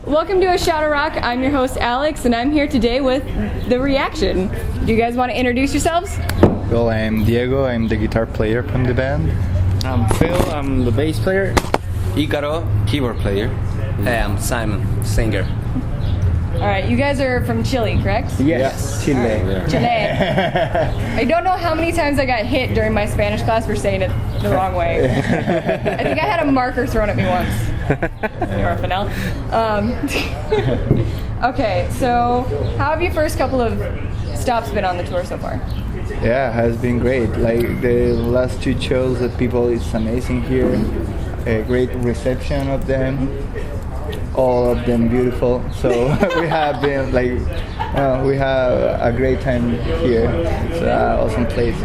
Welcome to A Shot of Rock. I'm your host Alex, and I'm here today with the ReAktion. Do you guys want to introduce yourselves? Well, I'm Diego. I'm the guitar player from the band. I'm Phil. I'm the bass player. Ícaro, keyboard player. Hey, I'm Simon, singer. All right, you guys are from Chile, correct? Yes, Chile. Yeah. Chile. I don't know how many times I got hit during my Spanish class for saying it the wrong way. I think I had a marker thrown at me once. You're a Fennel. Okay, so how have your first couple of stops been on the tour so far? Yeah, it has been great. Like the last two shows, the people, it's amazing here. A great reception of them. All of them beautiful. So we have been we have a great time here. It's an awesome place.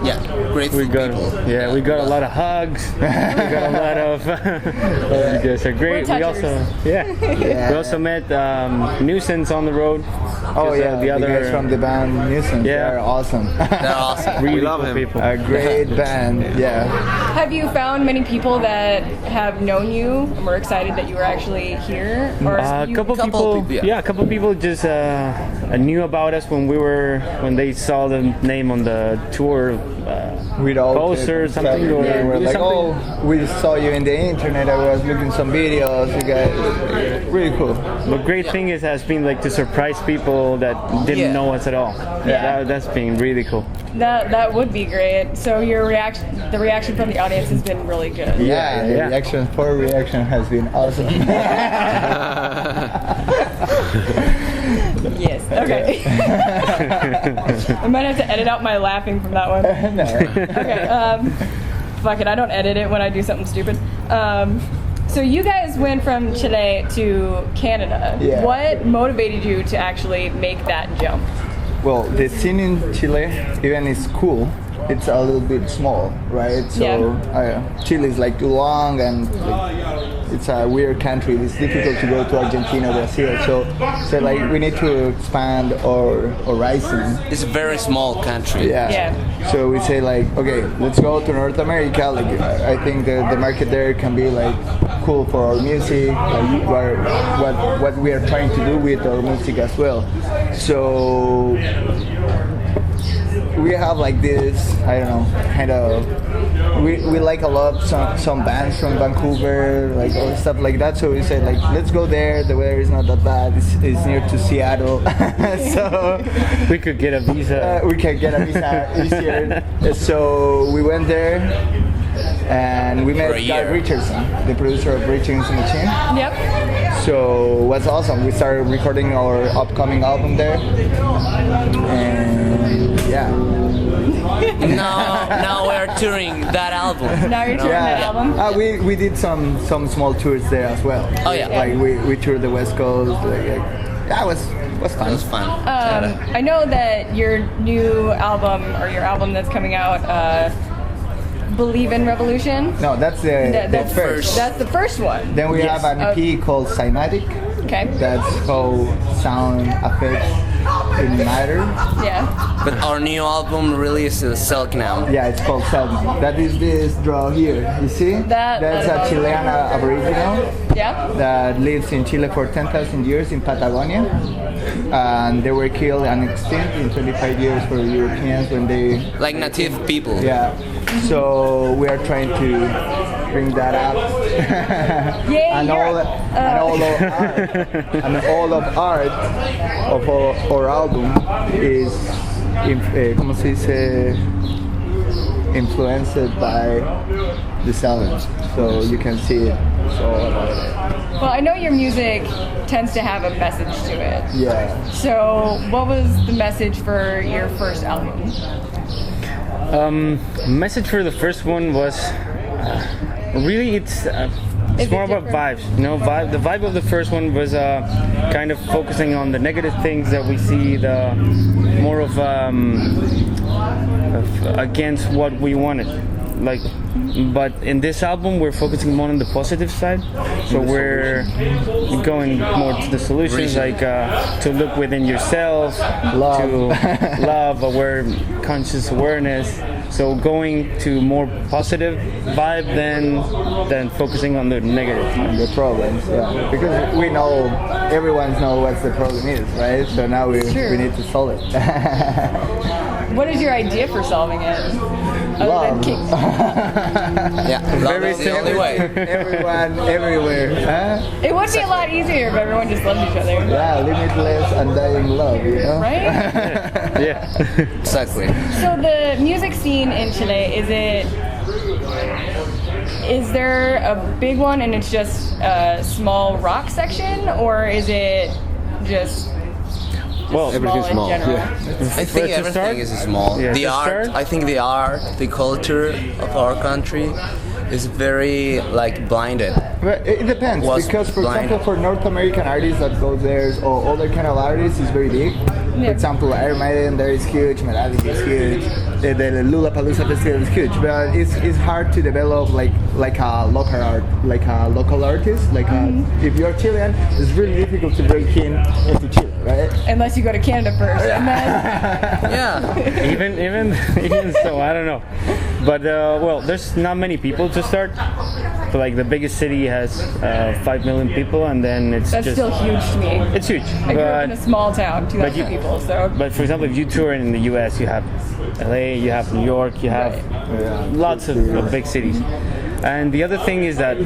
Yeah, grateful people. Yeah, we got a lot of hugs. We got a lot of. You guys are great. We also, we also met Nuisance on the road. Oh yeah, the other guys from the band Nuisance. Yeah. They're awesome. They're awesome. Really we love cool him. people. A great band. Yeah. Have you found many people that have known you and were excited that you were actually here? Or A couple people, yeah. a couple people just knew about us when they saw the name on the tour We'd all poster or something. Or we're like, something. oh, we saw you in the internet. I was looking some videos. You guys, really cool. The great thing has been like to surprise people that didn't know us at all. Yeah. That's been really cool. That would be great. So the reaction from the audience has been really good. Yeah, the reaction has been awesome. Yes. Okay. I might have to edit out my laughing from that one. No. Okay. Fuck it. I don't edit it when I do something stupid. So you guys went from Chile to Canada. Yeah. What motivated you to actually make that jump? Well, the scene in Chile, even is cool. It's a little bit small, right? So Chile is like too long and it's a weird country. It's difficult to go to Argentina, Brazil. So like we need to expand our horizon. It's a very small country. Yeah. So we say like, okay, let's go to North America. Like I think the market there can be like cool for our music, like what we are trying to do with our music as well. So we have like this, I don't know, kind of. We like a lot some bands from Vancouver, like all stuff like that. So we said like, let's go there. The weather is not that bad. It's near to Seattle, so We could get a visa. we can get a visa easier. So we went there, and we met Guy Richardson, the producer of Rage Against the Machine. Yep. So it was awesome. We started recording our upcoming album there, and yeah. Now we're touring that album. Now you're touring that album. We did some small tours there as well. Oh yeah. Like we toured the West Coast. It was fun. It was fun. I know that your new album, or your album that's coming out, Believe in Revolution. No, that's the first. That's the first one. Then we have an EP called Cymatic. Okay. That's how sound affects in matter. Yeah. But our new album release is Silk now. Yeah, it's called Selma. That is this draw here. You see? That's a Chilean Aboriginal Yeah. that lives in Chile for 10,000 years in Patagonia. And they were killed and extinct in 25 years for Europeans when they... Like native people. Yeah. So we are trying to bring that up. Yay, and all of art of our album is ¿cómo se dice? Influenced by the sound. So you can see it. It's all about it. Well, I know your music tends to have a message to it. Yeah. So, what was the message for your first album? Message for the first one was really it's more about vibes. You know, the vibe of the first one was kind of focusing on the negative things that we see, the more of against what we wanted. Like, but in this album we're focusing more on the positive side, so we're going more to the solutions, like to look within yourself, Love. to love, conscious awareness, So going to more positive vibe than focusing on the negative. And the problems, yeah. Because we know, everyone knows what the problem is, right? So now we need to solve it. What is your idea for solving it? Love. Yeah, love Very is the only way. Everyone, everywhere. Huh? It would be a lot easier if everyone just loved each other. Yeah, limitless, undying love, you know? Right? Yeah. Exactly. So the music scene in Chile, is there a big one and it's just a small rock section, or is it just Well, small in general? I think everything is small. Yeah, The to art, start? I think the art, the culture of our country is very like blinded. But it depends, Was because for blind. example, for North American artists that go there, or other kind of artists, is very big. For example, Iron Maiden there is huge, Metallica is huge, the Lollapalooza festival is huge, but it's hard to develop like a local art, like a local artist, like if you're Chilean, it's really difficult to break into Chile, right? Unless you go to Canada first, and then Yeah. even so, I don't know. But well, there's not many people to start. So like the biggest city has 5 million people, and then it's that's just still huge to me. it's huge. I grew up in a small town, 2,000 you- people, so But for example, if you tour in the U.S., you have LA, you have New York, you have lots of big cities. And the other thing is that,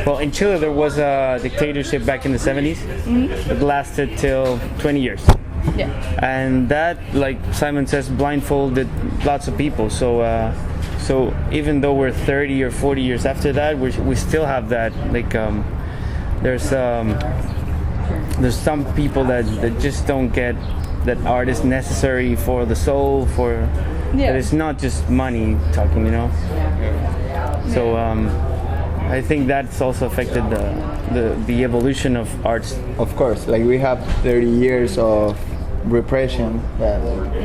well, in Chile there was a dictatorship back in the 70s. It lasted till 20 years. yeah. And that, like Simon says, blindfolded lots of people. So even though we're 30 or 40 years after that, we still have that. Like there's some people that just don't get that art is necessary for the soul, that it's not just money talking, you know. So I think that's also affected the evolution of arts. Of course, like we have 30 years of repression that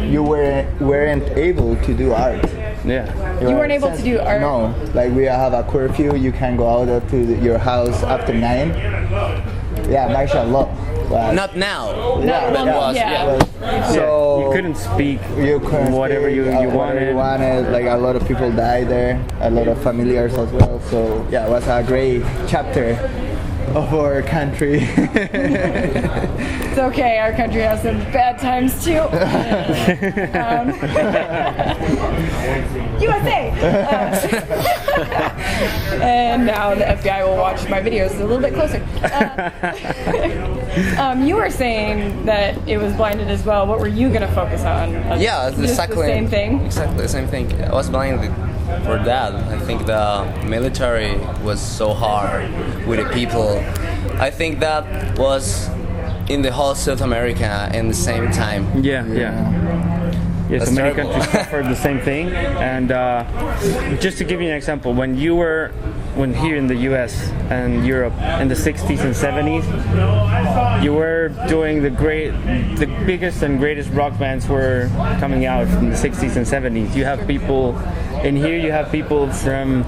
you weren't able to do art. Yeah. You weren't able to do art? No, like we have a curfew. You can go out to your house after 9. Yeah, martial law. But Not now. No, But well, was, yeah. so You couldn't speak you couldn't whatever speak, you whatever you wanted. wanted. Like a lot of people died there, a lot of familiars as well. So yeah, it was a great chapter of our country. It's okay, our country has some bad times too. USA! And now the FBI will watch my videos a little bit closer. You were saying that it was blinded as well. What were you going to focus on? Yeah, it's Just exactly the same thing? Exactly the same thing. I was blinded for that. I think the military was so hard with the people. I think that was in the whole South America in the same time. Yeah. Yeah, so That's many terrible. countries suffered the same thing. And just to give you an example, when here in the U.S. and Europe in the 60s and 70s, you were doing the biggest and greatest rock bands were coming out from the 60s and 70s. You have people in here. You have people from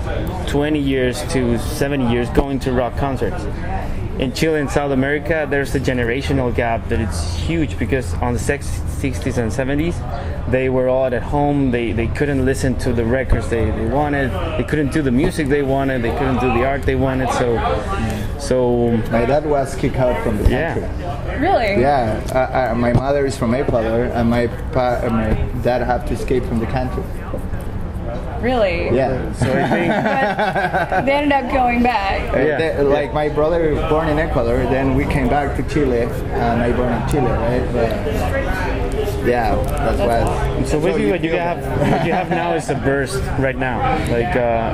20 years to 70 years going to rock concerts. In Chile and South America, there's a generational gap that it's huge because on the 60s and 70s, they were all at home. They couldn't listen to the records they wanted. They couldn't do the music they wanted. They couldn't do the art they wanted. So My dad was kicked out from the Yeah. country. Really? Yeah, my mother is from Ecuador, and my dad had to escape from the country. Really? Yeah. so I think But they ended up going back. Yeah. Like my brother was born in Ecuador, then we came back to Chile, and I born in Chile, right? But yeah, that's why. so basically what you have now is a burst right now.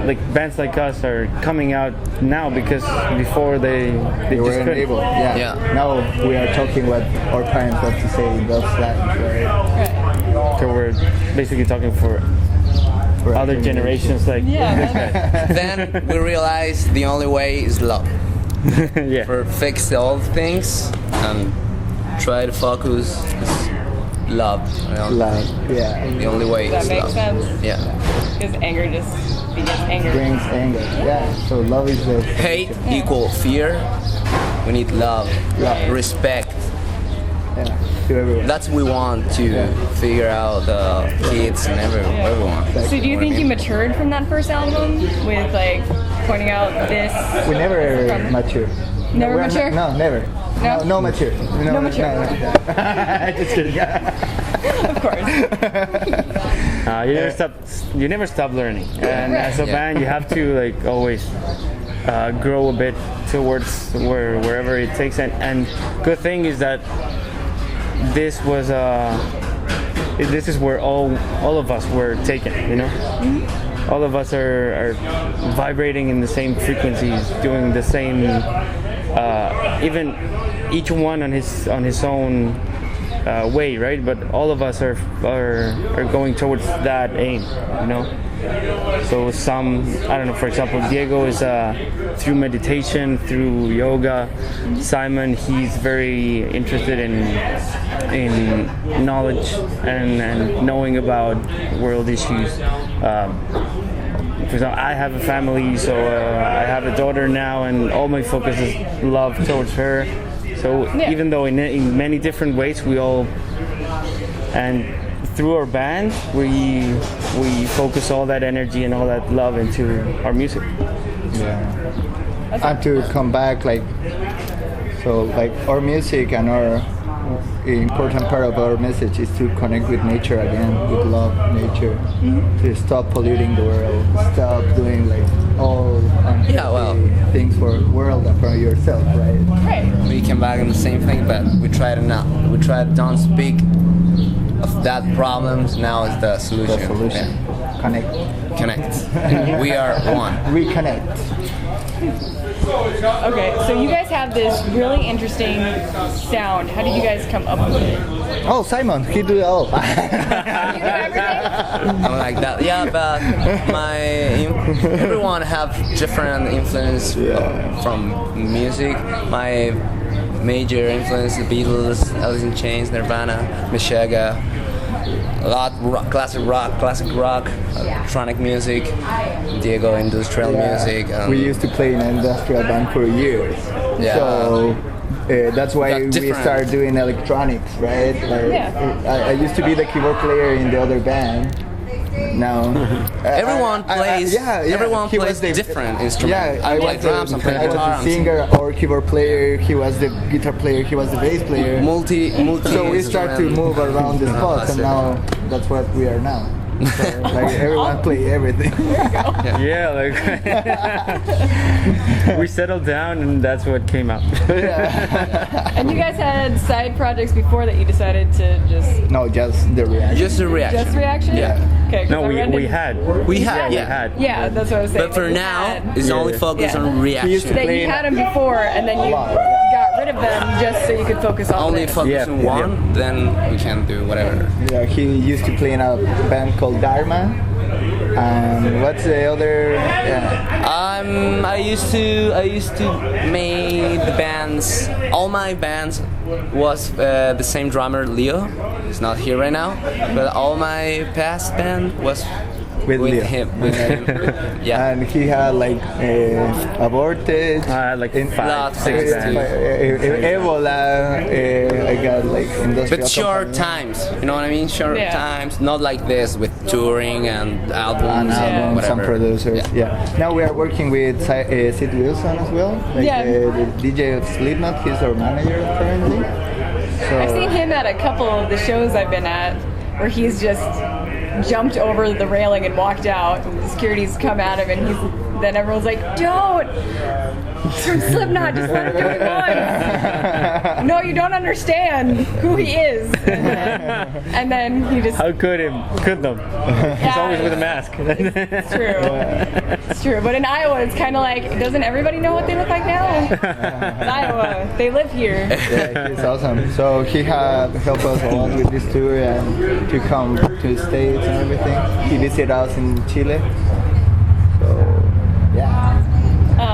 Like bands like us are coming out now because before they They just weren't couldn't. able. Yeah. Yeah. Now we are talking what our parents have to say in those times, right? Right. So we're basically talking for For other generations like Yeah. Then we realized the only way is love. yeah. For fix the old things and try to focus is love. You know? Love, yeah. The only way That is makes love. sense. Yeah. Because anger just begets anger. Brings anger. Yeah. So love is the Hate equal fear. We need love, Love. respect. to everyone. That's what we want to figure out the kids and everyone. So do you think you matured from that first album with like pointing out this? We never mature. Never We're mature? No, never. No? No mature. No mature. No. Just kidding. Of course. You never stop learning, and as a band, you have to like always grow a bit towards wherever it takes. And good thing is that this is where all of us were taken. You know, all of us are vibrating in the same frequencies, doing the same. Even each one on his own way, right? But all of us are going towards that aim, you know. So some, I don't know. For example, Diego is through meditation, through yoga. Simon, he's very interested in knowledge and knowing about world issues. For example, I have a family, so I have a daughter now, and all my focus is love towards her. So even though in many different ways we all, and through our band, we focus all that energy and all that love into our music. Yeah. And to come back, like our music and our important part of our message is to connect with nature again, with love, nature, to stop polluting the world, stop doing like all unhealthy things for the world and for yourself, right? Right. We came back on the same thing, but we try to don't speak of that problems. Now is the solution. The solution. Connect. We are one. Reconnect. Okay, so you guys have this really interesting sound. How did you guys come up with it? Oh, Simon, he do it all. You do everything? I'm like that. Yeah, but everyone have different influence from music. My major influence: the Beatles, Alice in Chains, Nirvana, Meshuggah. A lot classic rock, electronic music, Diego industrial music. We used to play in an industrial band for years. Yeah. So that's why we started doing electronics, right? Like, I used to be the keyboard player in the other band. Now everyone plays. Everyone he plays different instruments. Yeah, I play drums. I play was guitar. the singer or keyboard player. He was the guitar player. He was the bass player. Multi. So we start to move around the spots, and now that's what we are now. So, like everyone play everything. Yeah, like we settled down, and that's what came out. And you guys had side projects before that you decided to just... No, just the ReAktion. Just the ReAktion. Just ReAktion? Yeah. Okay. No, we had. Yeah, that's what I was saying. But for now, it's only focused on ReAktion. That you had them before, and then you got rid of them just so you could focus on Only focus on one, then we can do whatever. Yeah, he used to play in a band called Dharma. And what's the other? I used to make the bands. All my bands was the same drummer, Leo. He's not here right now, but all my past band was with him. Yeah. And he had like aborted. Like 5, 6 bands. Ebola. I got like industrial. But short times, you know what I mean? Short times, not like this with touring and albums and whatever. Some producers. Yeah. Now we are working with Sid Wilson as well. Like the DJ of Slipknot. He's our manager currently. So I've seen him at a couple of the shows I've been at where he's just jumped over the railing and walked out. And the security's come at him, and then everyone's like, "Don't! He's from Slipknot. Just let him do what he wants." No, you don't understand who he is. And then he just. How could them? He's always with a mask. It's true. It's true. But in Iowa, it's kind of like, doesn't everybody know what they look like now? It's Iowa. They live here. Yeah, he's awesome. So he had helped us a lot with this tour and to come to the States and everything. He visited us in Chile. So, yeah.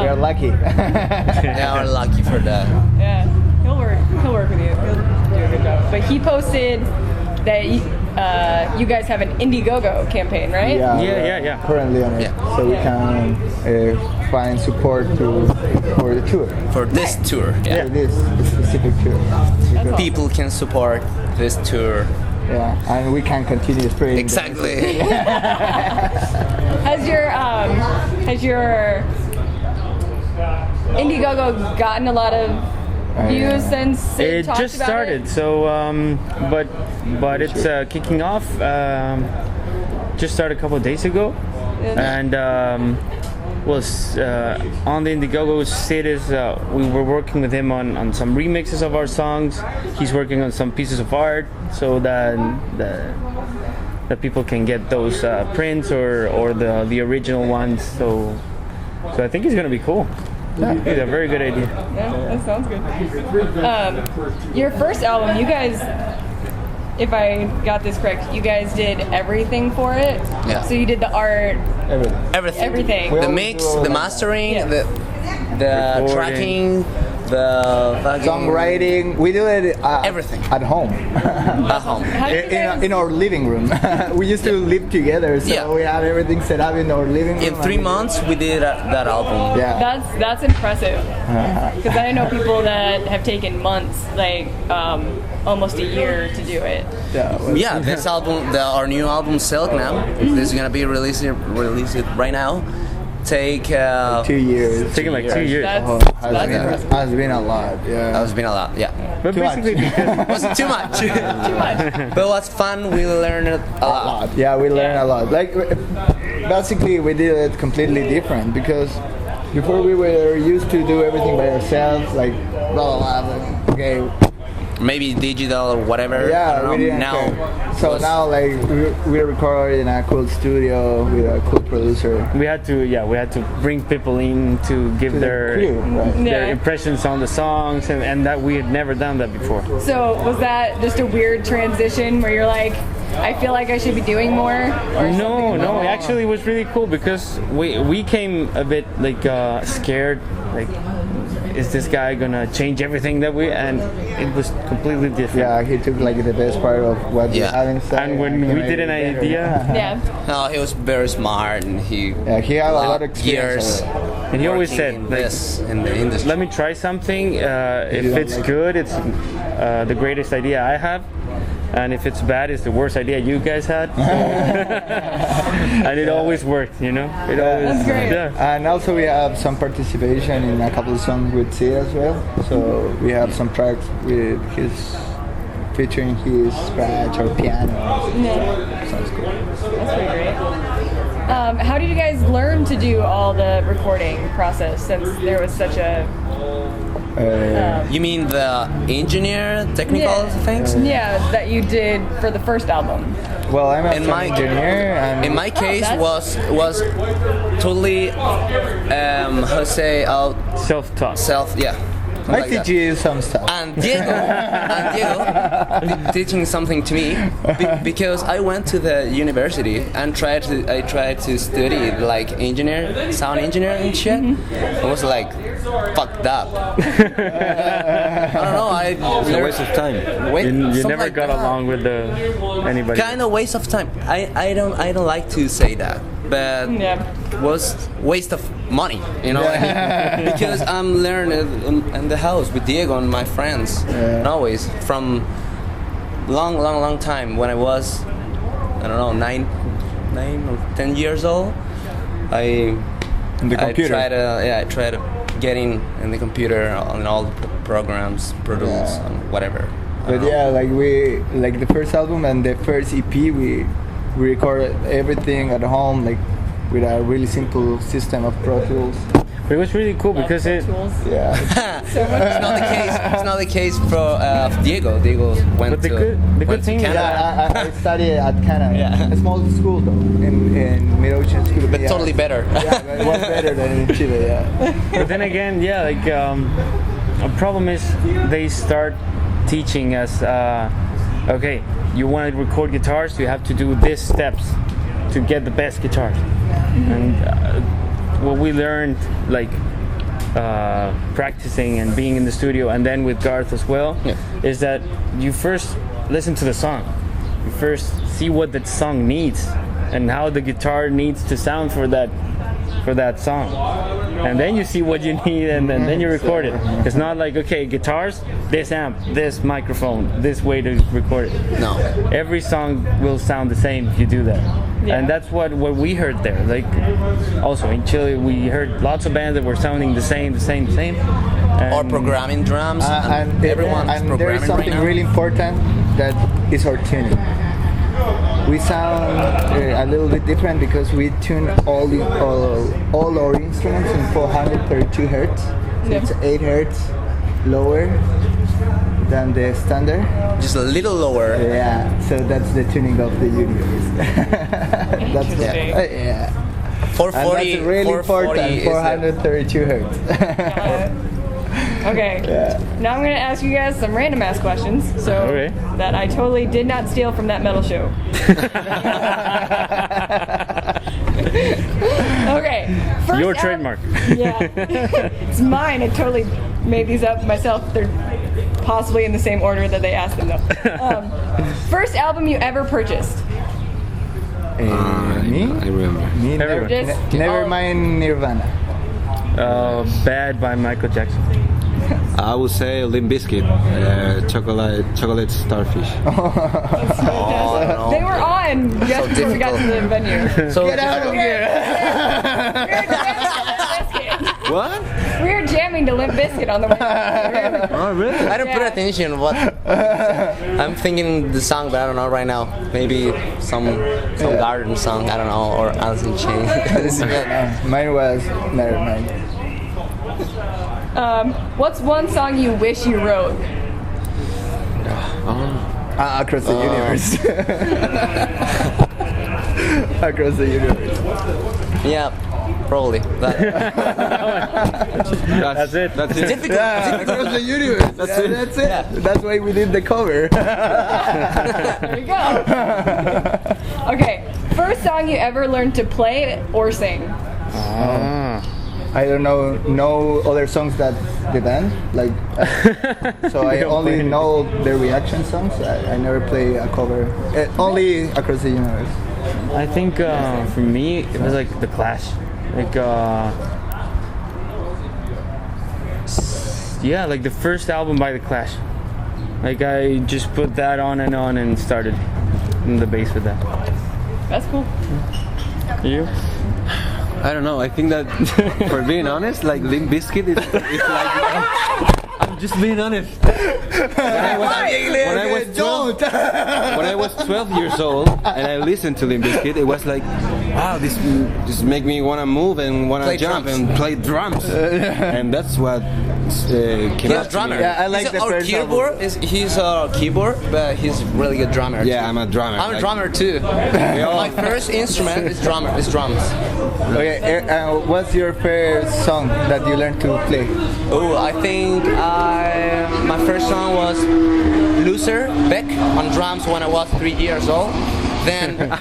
We are lucky. Yeah, we're lucky for that. Yeah. He'll work with you. He'll do a good job. But he posted that you guys have an IndieGoGo campaign, right? Yeah, Yeah. Currently on it, Yeah. so we can find support for the tour. For this tour. Yeah. For this specific tour. Because- People can support this tour. Yeah, and we can continue spreading. Exactly. Has your IndieGoGo gotten a lot of views since It talked just about started, it? so but it's kicking off. Just started a couple of days ago, and was on the IndieGoGo status. We were working with him on some remixes of our songs. He's working on some pieces of art so that people can get those prints or the original ones. So I think it's gonna be cool. Yeah, it's a very good idea. Yeah, that sounds good. Your first album, you guys, if I got this correct, you guys did everything for it. Yeah. So you did the art, Everything. everything. We The always mix, do the like mastering, Yeah. the Recording. tracking, the fucking Songwriting, we do it Everything. at home. at home. How did you guys, in our living room. We used to live together, so Yeah. we have everything set up in our living room. In 3 months, we did that album. Yeah. that's impressive. Because I know people that have taken months, like almost a year to do it. Yeah, this album, our new album, Silk, now, this is gonna be released right now. Take 2 years. It's taking like 2 years. That's, Has that's been, impressive. has been a lot. Yeah. That has been a lot, yeah. But Too much. basically, because Wasn't too much. Too much. But what's fun, we learned a lot. Yeah, we learned a lot. Like basically, we did it completely different because before we were used to do everything by ourselves, like blah blah blah. Okay, Maybe digital or whatever. I yeah, don't we know. didn't Now, care. So was- now, like we record in a cool studio with a cool producer. we had to bring people in to give To the their crew, right? their Yeah. impressions on the songs, and that we had never done that before. So was that just a weird transition where you're like, I feel like I should be doing more? Or No, actually it was really cool because we came a bit like scared, like is this guy gonna change everything that we, and it was completely different. Yeah, he took like the best part of what we Yeah. had inside. And when he we made did it an better. idea, Yeah. No, he was very smart and he Yeah, he had a lot of experience. years. and he always working said, in like, this in the industry. let me try something. If don't it's like good, it's the greatest idea I have. And if it's bad, it's the worst idea you guys had. So and it always worked, you know? It always, That's great. Yeah. And also we have some participation in a couple of songs with Sid as well. So we have some tracks with his featuring his scratch or piano. Yeah. Sounds cool. That's pretty great. How did you guys learn to do all the recording process since there was such a You mean the engineer technical things? yeah, that you did for the first album? Well, I'm a In sound my- engineer, and In my case, that's- was totally how to say Self-taught. self, yeah. I like teach that. you some stuff. And Diego teaching something to me because I went to the university and I tried to study like sound engineer and shit. I was like fucked up. I don't know. It's a waste of time. You never got along with anybody. Kind of waste of time. I don't like to say that, but Yeah. was waste of money, you know, because I'm learning in the house with Diego and my friends, and always from long time when I was, I don't know, 9 or 10 years old. In the computer. I try to get in the computer on all the programs, produce, Yeah. and whatever. I But don't know. yeah, like the first album and the first EP, we recorded everything at home, like with a really simple system of Pro Tools. But it was really cool because it. Tools. Yeah. It's not the case. It's not the case for Diego. Diego went But the to good thing is Canada. I studied at Canada, Yeah. a small school though, in Mid-Ocean School. But totally better. Yeah, but it was better than in Chile. Yeah. But then again, yeah, like a problem is they start teaching us. Okay, you want to record guitars, you have to do these steps to get the best guitars. And what we learned, like practicing and being in the studio, and then with Garth as well, Yeah. is that you first listen to the song. You first see what that song needs and how the guitar needs to sound for that song, and then you see what you need, and then you record it. It's not like, okay, guitars, this amp, this microphone, this way to record it. No. Every song will sound the same if you do that. Yeah. And that's what we heard there. Like, also in Chile, we heard lots of bands that were sounding the same. Or programming drums. and everyone's and there programming is something right now. really important that is our tuning. We sound a little bit different because we tune all our instruments in 432 hertz. So Yep. it's 8 hertz lower than the standard. Just a little lower. Yeah, so that's the tuning of the universe. That's Interesting. yeah. 440. And that's really 440 important. is the- 432 hertz. Okay. Yeah. Now I'm gonna ask you guys some random ass questions. So Okay. that I totally did not steal from that metal show. Okay. First Your al- trademark. Yeah. It's mine. I totally made these up myself. They're possibly in the same order that they asked them though. First album you ever purchased? Me? I remember. Me never. Just- Never oh. mind Nirvana. Bad by Michael Jackson. I would say Limp Bizkit, chocolate starfish. They were on just before we got to the venue. So Get out of here! What? We were jamming to Limp Bizkit on the way. Oh, really? I don't put Yeah. attention what I'm thinking the song, but I don't know right now. Maybe some garden song, I don't know, or Alice in Chains. Mine was never mind. What's one song you wish you wrote? Across the universe. Across the universe. Yeah, probably. That's it. That's it. Difficult. Yeah, across the universe. That's it. That's it. Yeah. That's why we did the cover. There you go. Okay, first song you ever learned to play or sing? I don't know no other songs that the band like. So I only know the ReAktion songs. I never play a cover. Only Across the Universe. I think for me it was like The Clash, like yeah, like the first album by The Clash. Like I just put that on and started in the bass with that. That's cool. You? I don't know. I think that, for being honest, like Limp Bizkit is like. I'm just being honest. When I was 12 years old and I listened to Limp Bizkit, it was like, wow, this make me want to move and want to Play jump drums. and play drums, and that's what came He's out a to drummer. me. Yeah, I like He's the our first keyboard. He's a keyboard, but he's really good drummer. Yeah, too. I'm a drummer. I'm a Like- drummer too. My first instrument is drums. Okay, what's your first song that you learned to play? Oh, I think my first song was Loser, Beck, on drums when I was 3 years old. Then the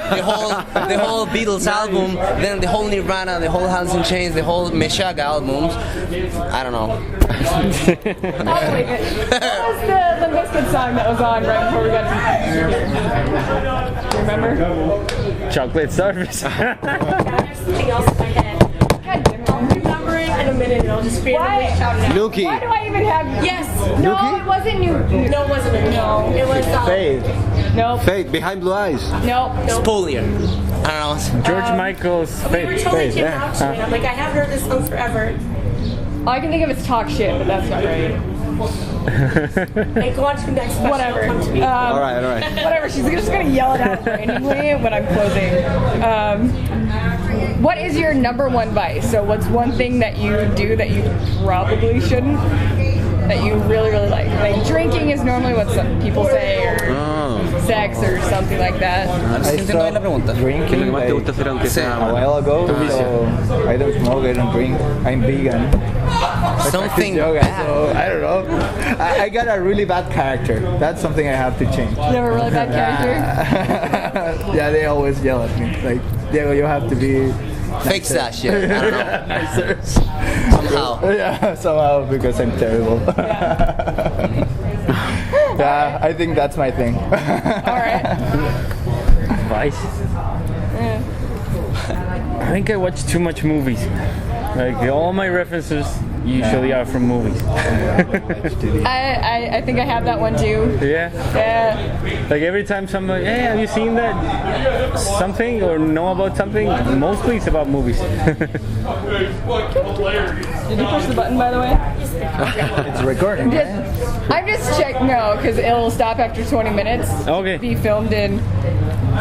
whole Beatles album, then the whole Nirvana, the whole Alice in Chains, the whole Meshuggah albums. I don't know. I'll believe it. What was the Limp Bizkit song that was on right before we got to? Do you remember? Chocolate Starfish. Something else in my head. God damn it. I'll remember it in a minute and I'll just randomly shout it out. Nuki. Why do I even have? Yes. No, Nuki? it wasn't new. No, it wasn't a No. It was Faith. Nope. Fate behind blue eyes. Nope. Spolier. I don't know. George Michael's we were Faith. totally Faith, came yeah. out to it. I'm like, I have heard this song forever. All I can think of is Talk Shit, but that's not right. Hey, go on to the next question. Whatever. It'll come to me. All right. Whatever. She's just gonna yell it out randomly when I'm closing. What is your number one vice? So what's one thing that you do that you probably shouldn't? That you really, really like? Like drinking is normally what some people say, or sex, or something like that. I stopped drinking like a while ago, so I don't smoke, I don't drink. I'm vegan. Something Yoga, bad. so I don't know. I got a really bad character. That's something I have to change. You have a really bad character. Yeah, they always yell at me. Like, Diego, you have to be Fix that shit. I don't know. Somehow. Yeah, somehow because I'm terrible. Yeah, I think that's my thing. All right. Vice. I think I watch too much movies. Like all my references usually are from movies. I think I have that one too. Yeah. Yeah. Like every time someone, hey, have you seen that something or know about something? Mostly it's about movies. Did you push the button, by the way? It's recording. I'm just checking, no, because it'll stop after 20 minutes. Okay. Be filmed in.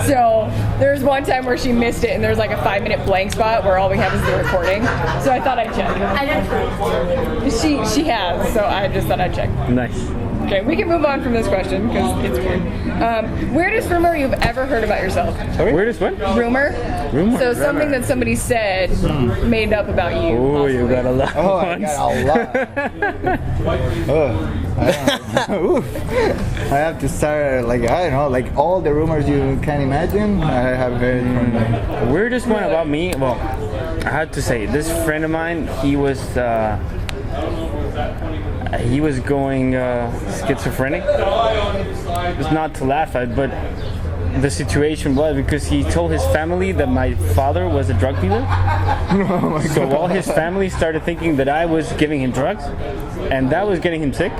So there's one time where she missed it, and there's like a 5-minute blank spot where all we have is the recording. So I thought I'd check. She has, so I just thought I'd check. Nice. Okay, we can move on from this question because it's weird. Weirdest rumor you've ever heard about yourself? Weirdest what? Rumor. Rumor. So something that somebody said made up about you. Oh, you got a lot. Oh, I got a lot. Oh, I don't know. Oof. I have to start, like, I don't know, like all the rumors you can imagine, I have heard from them. Weirdest one about me? Well, I had to say, this friend of mine, he was going schizophrenic. It's not to laugh at, but the situation was because he told his family that my father was a drug dealer. So all his family started thinking that I was giving him drugs, and that was getting him sick.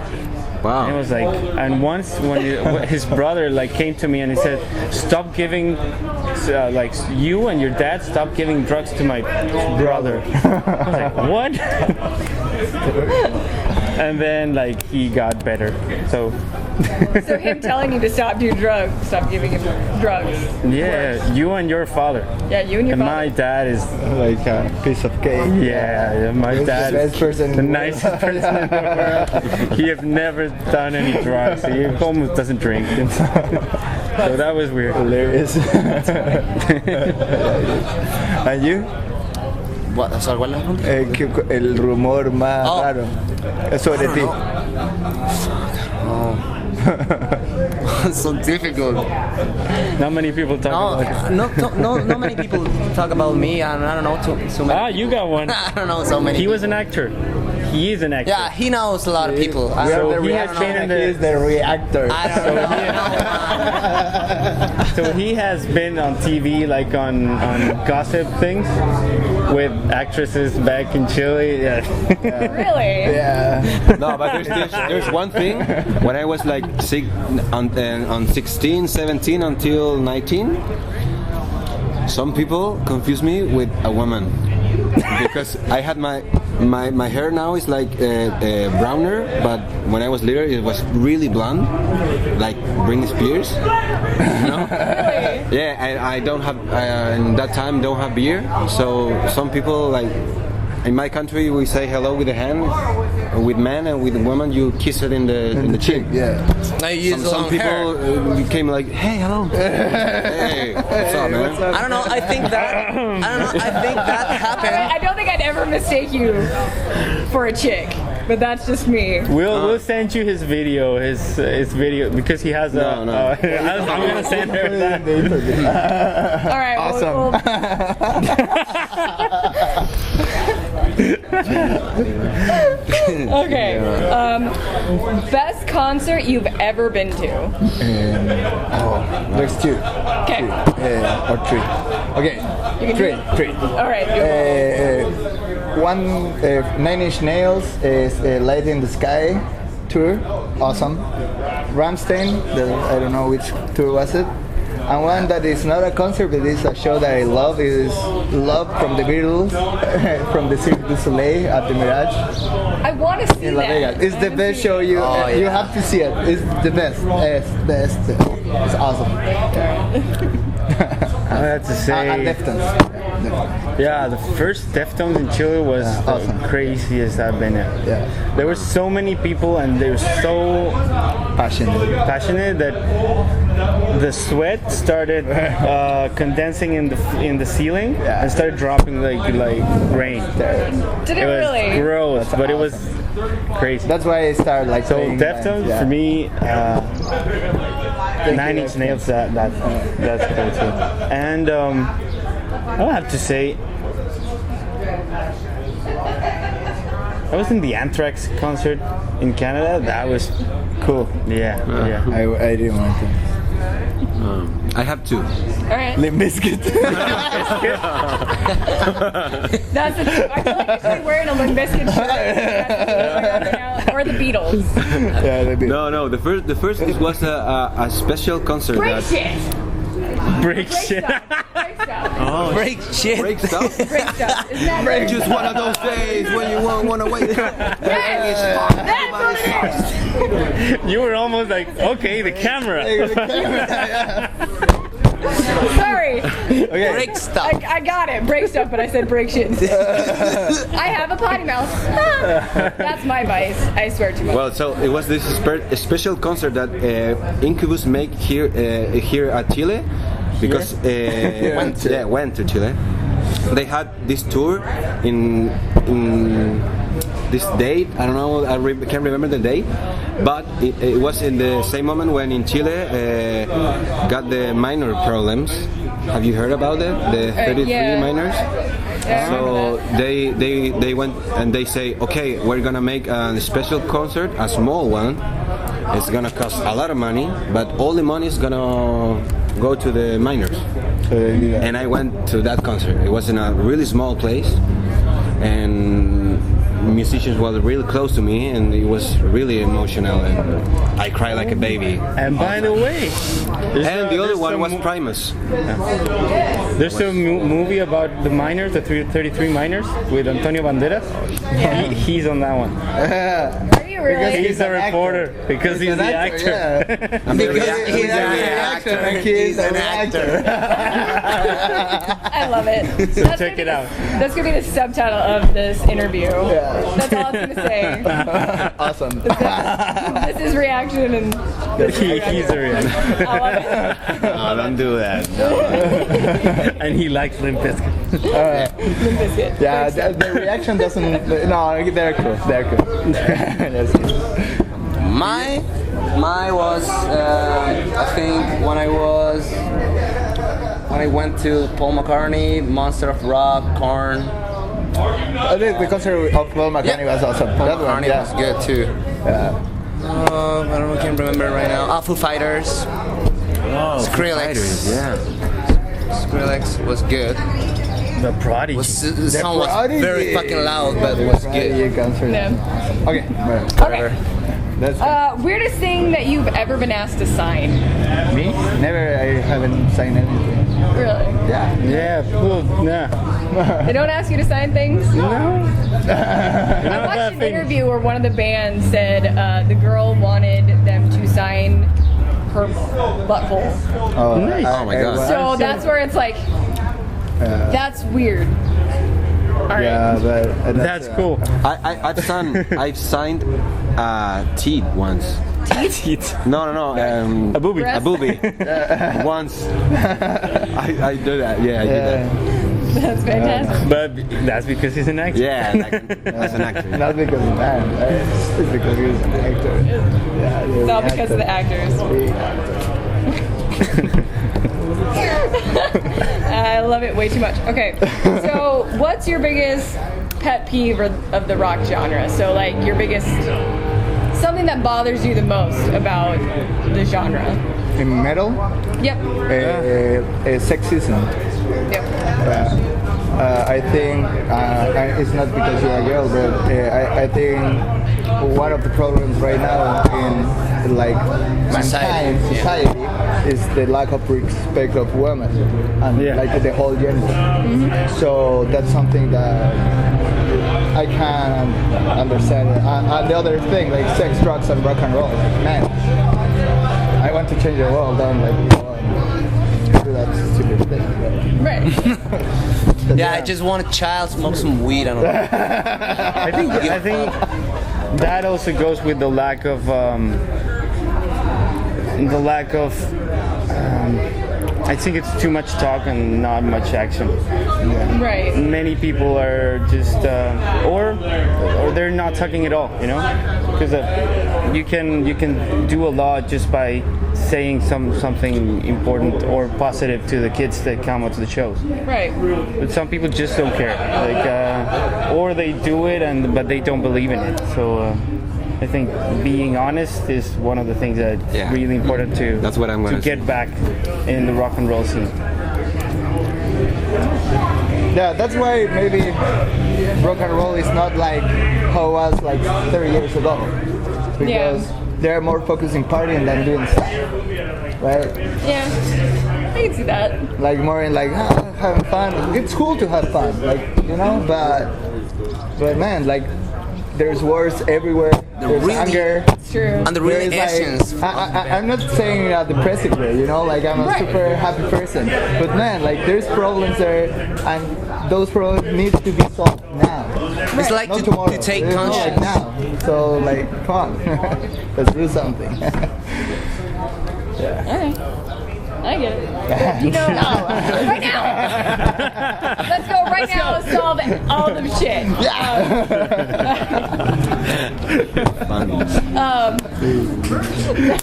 Wow. And it was like, and once when his brother like came to me and he said, "Stop giving, like you and your dad, stop giving drugs to my brother." I was like, "What?" And then like he got better. So him telling you to stop doing drugs, stop giving him drugs. yeah, you and your father. Yeah, you and your And father. my dad is Like a piece of cake. yeah, my He's dad the is best person in the the world. nicest person in the world. He have never done any drugs. He almost doesn't drink. So that was weird. Hilarious. And you? What? Sorry, ¿cuál es la pregunta? El rumor más Oh. raro sobre ti. It's so difficult. Not many people talk about it. No many people talk about me, and I don't know too many. Ah, you got one. I don't know so many. He was an actor. He is an actor. Yeah, he knows a lot of people. We are the he has reaction been in and the- he is the reactor. I don't know. So he has been on TV, like on gossip things, with actresses back in Chile. Yeah. Really? Yeah. No, but there's one thing. When I was like on 16, 17 until 19, some people confuse me with a woman because I had my hair now is like browner, but when I was little it was really blonde, like Britney Spears. You know? Really? Yeah, I don't have in that time don't have beard, so some people like in my country we say hello with the hand, with men, and with women you kiss it in the cheek. Yeah. Now you use Some long hair. people became like, hey, hello. Hey, what's up, man? I don't know. I think that happened. I don't think I'd ever mistake you for a chick, but that's just me. We'll send you his video, his video, because he has a. No. I'm gonna send her that. All right. Awesome. Okay. Best concert you've ever been to? There's two. Okay. Or three. Okay. You can do Three. All right. Do One, Nine Inch Nails is Light in the Sky tour. Awesome. Ramstein, I don't know which tour was it. And one that is not a concert, but is a show that I love, is Love from the Beatles, from the Cirque du Soleil at the Mirage I want to see in La that. Vegas. It's the best show you have to see it. It's the best. It's best. It's awesome. I have to And say, Deftones. yeah, the first Deftones in Chile was awesome. the craziest I've been at. Yeah. There were so many people, and they were so passionate that the sweat started condensing in the ceiling and started dropping like rain. Did it It was really? gross, but it was crazy. That's why I started like So playing Deftones bands, for me, Nine you, Inch Nails. That's cool too. And I have to say, I was in the Anthrax concert in Canada. That was cool. Yeah. I didn't want to. I have two. All right. Limp Bizkit. That's the I feel like you should be wearing a Limp Bizkit shirt. Or the Beatles. Yeah, the Beatles. No. The first it was a special concert. Break that shit. Break shit. Break stuff. Oh, Break shit. break stuff. Break stuff. Isn't that break? Just one of those days when you won't want to wake up. Yes! That's what it is! You were almost like, okay, the camera. Sorry. Okay. Break stuff. I got it. Break stuff, but I said break shit. I have a potty mouth. That's my vice. I swear to God. Well, so it was this special concert that Incubus make here at Chile, because went to Chile. They had this tour in this date. I don't know. Can't remember the date, but it was in the same moment when in Chile got the minor problems. Have you heard about it? The 33 yeah. minors. Yeah, So they went and they say, okay, we're gonna make a special concert, a small one. It's gonna cost a lot of money, but all the money is gonna go to the minors. And I went to that concert. It was in a really small place, and musicians were really close to me, and it was really emotional, and I cried like a baby. And by the way, And the other one was Primus. There's a movie about the miners, the 33 miners, with Antonio Banderas. He's on that one. Are you really? He's a reporter because he's the actor. Because he's a reactor and he's an actor. I love it. That's check it out. That's gonna be the subtitle of this interview. That's all I'm gonna say. Awesome. This is reaction, and He's a reactor. I love it. No, don't do that. And he likes Limp Bizkit. Limp Bizkit. Yeah, the reaction doesn't. No, they're cool. They're cool. That's good. My was I think when I went to Paul McCartney, Monster of Rock, Korn. The concert of Paul McCartney was awesome. Paul That one, McCartney yeah. was good too. Yeah. I don't know, can't remember right now. Foo Fighters. Skrillex. Yeah. Skrillex was good. The Prodigy. The song was Prodigy. very fucking loud, but it was good. Concert. Yeah. Okay. Okay. That's Weirdest thing that you've ever been asked to sign? me. Never. I haven't signed anything. Really? Yeah. Yeah, cool. Nah. They don't ask you to sign things? No. I watched an interview where one of the bands said the girl wanted them to sign her butthole. Oh, Nice. Oh my God. So that's where it's like, that's weird. All right. Yeah, but That's cool. I've signed teeth once. Teeth. No. A booby. Breast? A booby. Once. I do that. Yeah, I do that. That's fantastic. But that's because he's an actor. Yeah, as an actor. not because of that. It's because he was an actor. Yeah, It's all because of the actors. I love it way too much. Okay, so what's your biggest pet peeve of the rock genre? So like your biggest, something that bothers you the most about the genre? In metal, Yep. sexism. Yep. I think it's not because you're a girl, but I think one of the problems right now in like mankind society is the lack of respect of women and like the whole gender. So that's something that I can understand. And the other thing, like sex, drugs, and rock and roll. Man, I want to change the world. Don't like do that stupid thing. Right. Yeah, I just want a child smoke some weed. I don't know. I think that also goes with the lack of I think it's too much talk and not much action. Right. Many people are just or they're not talking at all, you know, because you can do a lot just by saying something important or positive to the kids that come out to the shows. Right. But some people just don't care, like or they do it but they don't believe in it. So I think being honest is one of the things that's really important to That's what I'm gonna get back in the rock and roll scene. Yeah, that's why maybe rock and roll is not like how it was like 30 years ago. Because they're more focused in partying than doing stuff. Right? Yeah. I can see that. Like more in like having fun. It's cool to have fun, like, you know, but man, like there's wars everywhere. There's anger. It's true. And the real actions. I'm not saying a depressive way, you know, like I'm a super happy person. But man, like there's problems there, and those problems need to be solved now. It's like Not to tomorrow. take It's not conscience. like now. So like, come on, let's do something. Alright. I get it. You know, right now. Let's go right now and solve all the shit.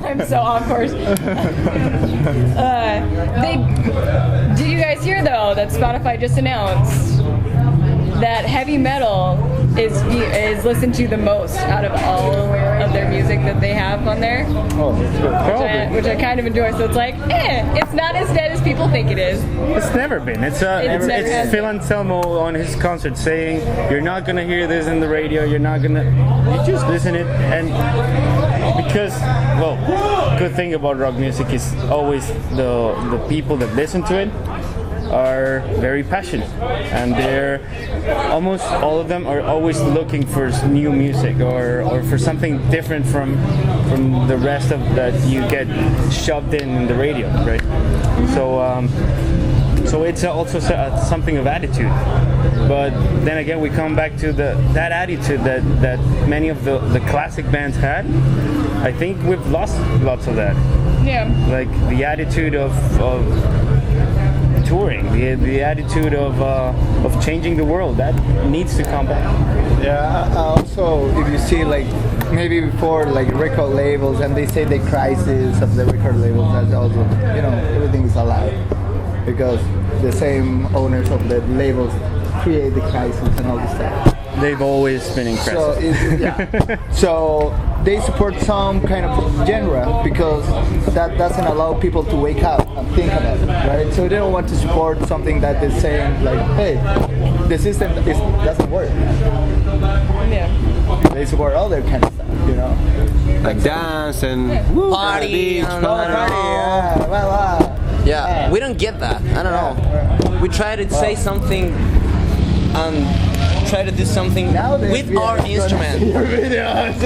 I'm so on course. Did you guys hear though that Spotify just announced that heavy metal is listened to the most out of all of their music that they have on there? Oh, that's good. Which I kind of enjoy. So it's like, it's not as dead as people think it is. It's never been. It's never has Phil Anselmo on his concert saying, "You're not gonna hear this in the radio. You're not gonna. You just listen it." And because, well, good thing about rock music is always the people that listen to it are very passionate, and they're almost all of them are always looking for new music or for something different from the rest of that you get shoved in the radio, right? So it's also something of attitude. But then again, we come back to that attitude that many of the classic bands had. I think we've lost lots of that. Yeah. Like the attitude of touring, the attitude of changing the world, that needs to come back. Yeah, also if you see like maybe before like record labels and they say the crisis of the record labels, that's also, you know, everything is allowed because the same owners of the labels create the crisis and all this stuff. They've always been incredible. So they support some kind of genre because that doesn't allow people to wake up and think about it, right? So they don't want to support something that is saying like, hey, the system doesn't work. Yeah. They support all that kind of stuff, you know? Like dance and Party. Yeah, we don't get that. I don't know. We try to say something and try to do something with our instrument. Your videos.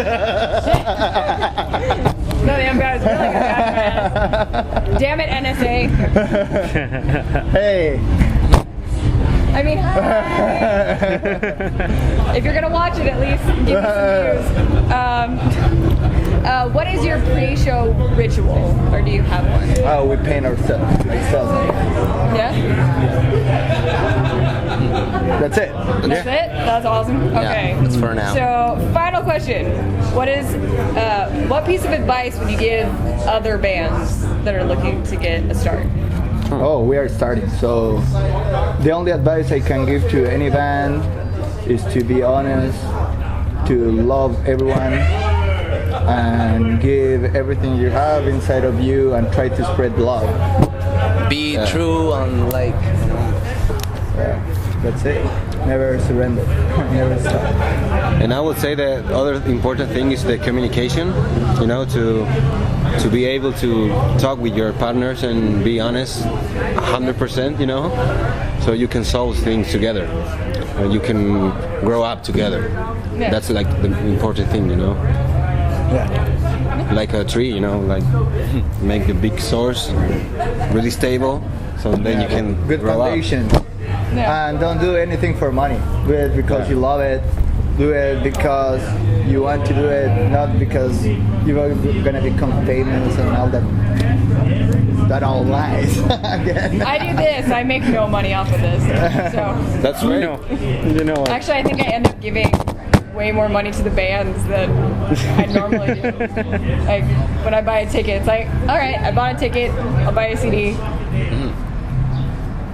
No, the umpire is really good. Damn it, NSA. Hey. I mean, if you're gonna watch it, at least give me some views. What is your pre-show ritual, or do you have one? Oh, we paint ourselves. Yeah. That's it. That's it. That's awesome. Okay. Yeah, that's for now. So, final question: what piece of advice would you give other bands that are looking to get a start? Oh, we are starting. So the only advice I can give to any band is to be honest, to love everyone, and give everything you have inside of you and try to spread love. Be true and like. That's it. Never surrender. Never stop. And I would say the other important thing is the communication, you know, to be able to talk with your partners and be honest 100%, you know, so you can solve things together. You can grow up together. Yeah. That's like the important thing, you know. Yeah. Like a tree, you know, like make the big source really stable, so then you can Good grow foundation. up. Yeah. And don't do anything for money. Do it because you love it. Do it because you want to do it, not because you're gonna become famous and all that. that all lies. Again. I do this. I make no money off of this. So That's You right. know, you know what? actually, I think I end up giving way more money to the bands than I normally do. Like when I buy a ticket, it's like, all right, I bought a ticket. I'll buy a CD.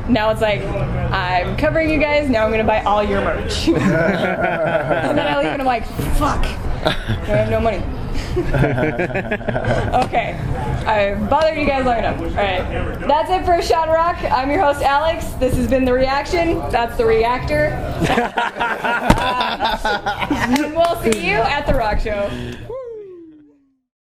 Now it's like, I'm covering you guys. Now I'm gonna buy all your merch. And then I leave and I'm like, fuck, I have no money. Okay, I've bothered you guys long enough. All right, that's it for Shot Rock. I'm your host Alex. This has been the ReAktion. That's the reactor. And we'll see you at the rock show.